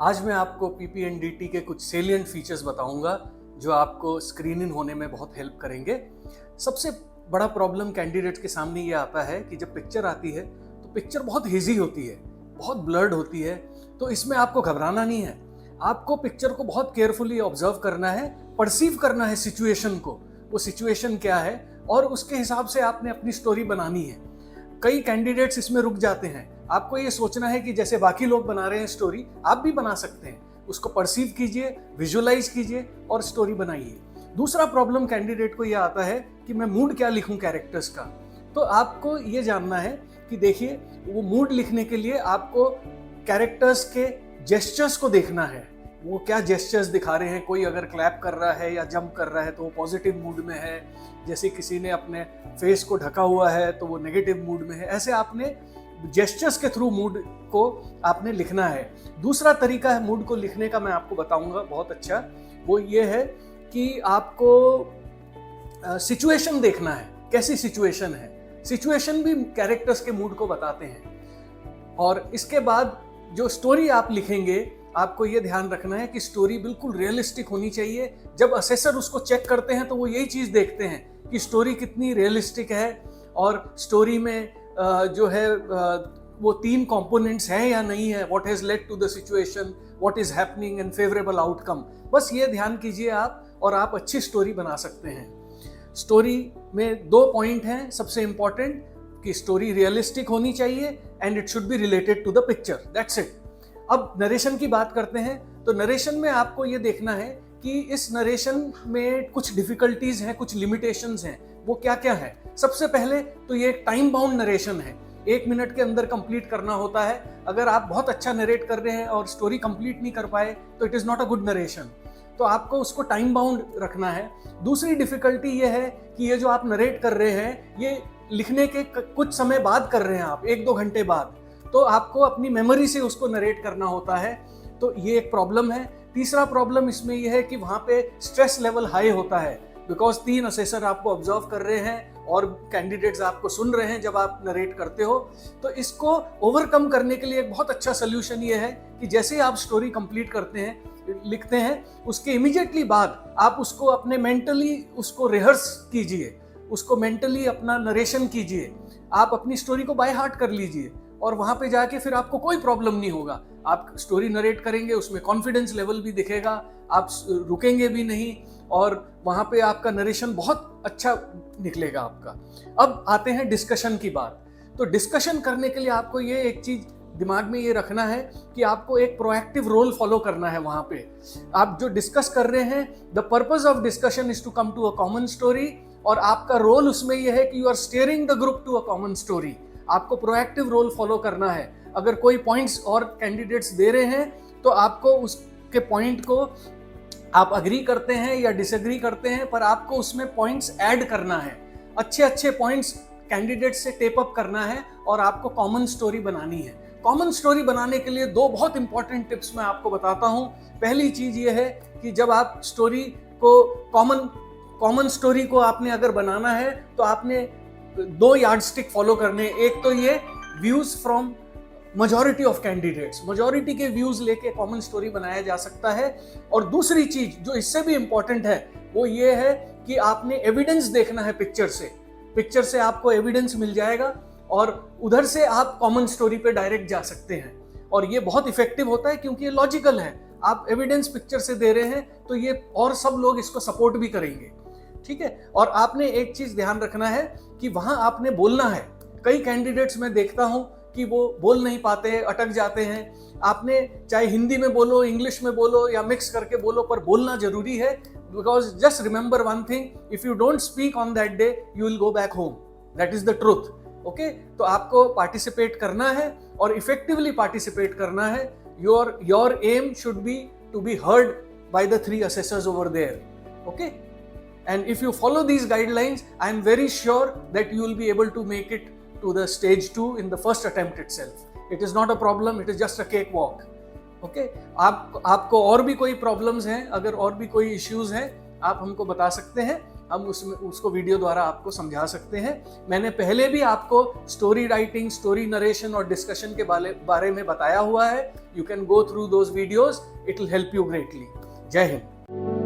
आज मैं आपको PPNDT के कुछ सेलिएंट फीचर्स बताऊंगा जो आपको स्क्रीन इन होने में बहुत हेल्प करेंगे। सबसे बड़ा प्रॉब्लम कैंडिडेट के सामने ये आता है कि जब पिक्चर आती है तो पिक्चर बहुत हेजी होती है, बहुत ब्लर्ड होती है। तो इसमें आपको घबराना नहीं है, आपको पिक्चर को बहुत केयरफुली ऑब्जर्व करना है, परसीव करना है सिचुएशन को, वो सिचुएशन क्या है और उसके हिसाब से आपने अपनी स्टोरी बनानी है। कई कैंडिडेट्स इसमें रुक जाते हैं। आपको ये सोचना है कि जैसे बाकी लोग बना रहे हैं स्टोरी, आप भी बना सकते हैं। उसको परसीव कीजिए, विजुअलाइज कीजिए और स्टोरी बनाइए। दूसरा प्रॉब्लम कैंडिडेट को ये आता है कि मैं मूड क्या लिखूं कैरेक्टर्स का। तो आपको ये जानना है कि देखिए, वो मूड लिखने के लिए आपको कैरेक्टर्स के जेस्चर्स को देखना है, वो क्या जेस्चर्स दिखा रहे हैं। कोई अगर क्लैप कर रहा है या जंप कर रहा है तो वो पॉजिटिव मूड में है, जैसे किसी ने अपने फेस को ढका हुआ है तो वो नेगेटिव मूड में है। ऐसे आपने जेस्चर्स के थ्रू मूड को आपने लिखना है। दूसरा तरीका है मूड को लिखने का, मैं आपको बताऊंगा बहुत अच्छा, वो ये है कि आपको सिचुएशन देखना है, कैसी सिचुएशन है। सिचुएशन भी कैरेक्टर्स के मूड को बताते हैं। और इसके बाद जो स्टोरी आप लिखेंगे, आपको ये ध्यान रखना है कि स्टोरी बिल्कुल रियलिस्टिक होनी चाहिए। जब असेसर उसको चेक करते हैं तो वो यही चीज़ देखते हैं कि स्टोरी कितनी रियलिस्टिक है और स्टोरी में जो है वो 3 कंपोनेंट्स हैं या नहीं है, what has led to the situation, what is happening and favourable outcome. बस ये ध्यान कीजिए आप, और आप अच्छी स्टोरी बना सकते हैं। स्टोरी में 2 पॉइंट हैं सबसे इंपॉर्टेंट, कि स्टोरी रियलिस्टिक होनी चाहिए and it should be related to the picture, that's it. अब नरेशन की बात करते हैं। तो नरेशन में आपको ये देखना है कि इस नरेशन में कुछ डिफिकल्टीज हैं, कुछ लिमिटेशंस हैं। वो क्या क्या है? सबसे पहले तो ये एक टाइम बाउंड नरेशन है, 1 मिनट के अंदर कंप्लीट करना होता है। अगर आप बहुत अच्छा नरेट कर रहे हैं और स्टोरी कंप्लीट नहीं कर पाए तो it is not a good narration. तो आपको उसको टाइम बाउंड रखना है। दूसरी डिफिकल्टी ये है कि ये जो आप नरेट कर रहे हैं, ये लिखने के कुछ समय बाद कर रहे हैं आप, 1-2 घंटे बाद, तो आपको अपनी मेमोरी से उसको नरेट करना होता है। तो ये एक प्रॉब्लम है। तीसरा प्रॉब्लम इसमें यह है कि वहाँ पे स्ट्रेस लेवल हाई होता है, बिकॉज 3 असेसर आपको ऑब्जर्व कर रहे हैं और कैंडिडेट्स आपको सुन रहे हैं जब आप नरेट करते हो। तो इसको ओवरकम करने के लिए एक बहुत अच्छा सोल्यूशन ये है कि जैसे ही आप स्टोरी कंप्लीट करते हैं, लिखते हैं, उसके इमीडिएटली बाद आप उसको अपने मेंटली उसको रिहर्स कीजिए, उसको मेंटली अपना नरेशन कीजिए। आप अपनी स्टोरी को बाय हार्ट कर लीजिए और वहाँ पे जाके फिर आपको कोई प्रॉब्लम नहीं होगा। आप स्टोरी नरेट करेंगे, उसमें कॉन्फिडेंस लेवल भी दिखेगा, आप रुकेंगे भी नहीं और वहाँ पे आपका नरेशन बहुत अच्छा निकलेगा आपका। अब आते हैं डिस्कशन की बात। तो डिस्कशन करने के लिए आपको ये एक चीज़ दिमाग में ये रखना है कि आपको एक प्रोएक्टिव रोल फॉलो करना है। वहाँ पे आप जो डिस्कस कर रहे हैं, the purpose of discussion is to come to a common story, और आपका रोल उसमें यह है कि you are steering the group to a common story. आपको प्रोएक्टिव रोल फॉलो करना है। अगर कोई पॉइंट्स और कैंडिडेट्स दे रहे हैं तो आपको उसके पॉइंट को, आप अग्री करते हैं या डिसएग्री करते हैं, पर आपको उसमें पॉइंट्स ऐड करना है। अच्छे अच्छे पॉइंट्स कैंडिडेट्स से टेप अप करना है और आपको कॉमन स्टोरी बनानी है। कॉमन स्टोरी बनाने के लिए 2 बहुत इंपॉर्टेंट टिप्स मैं आपको बताता हूँ। पहली चीज़ ये है कि जब आप स्टोरी को कॉमन स्टोरी को आपने अगर बनाना है तो आपने 2 यार्डस्टिक फॉलो करने। एक तो ये views from majority of candidates, majority के व्यूज लेके कॉमन स्टोरी बनाया जा सकता है। और दूसरी चीज जो इससे भी इंपॉर्टेंट है वो ये है कि आपने एविडेंस देखना है पिक्चर से। पिक्चर से आपको एविडेंस मिल जाएगा और उधर से आप कॉमन स्टोरी पे डायरेक्ट जा सकते हैं। और ये बहुत इफेक्टिव होता है क्योंकि ये लॉजिकल है। आप एविडेंस पिक्चर से दे रहे हैं तो ये और सब लोग इसको सपोर्ट भी करेंगे, ठीक है। और आपने एक चीज ध्यान रखना है कि वहां आपने बोलना है। कई कैंडिडेट्स मैं देखता हूं कि वो बोल नहीं पाते, अटक जाते हैं। आपने चाहे हिंदी में बोलो, इंग्लिश में बोलो या मिक्स करके बोलो, पर बोलना जरूरी है। Because just remember one thing, if you don't speak on that day you will go back home, that is the truth. Okay, तो आपको पार्टिसिपेट करना है और इफेक्टिवली पार्टिसिपेट करना है। Your aim should be to be heard by the 3 assessors over there. Okay, and if you follow these guidelines, I am very sure that you will be able to make it to the stage 2 in the first attempt itself. It is not a problem, it is just a cakewalk. Okay, आपको और भी कोई problems हैं, अगर और भी कोई issues हैं आप हमको बता सकते हैं। हम उसमें उसको वीडियो द्वारा आपको समझा सकते हैं। मैंने पहले भी आपको स्टोरी राइटिंग, स्टोरी नरेशन और डिस्कशन के बारे में बताया हुआ है। You can go through those videos, it will help you greatly. जय हिंद।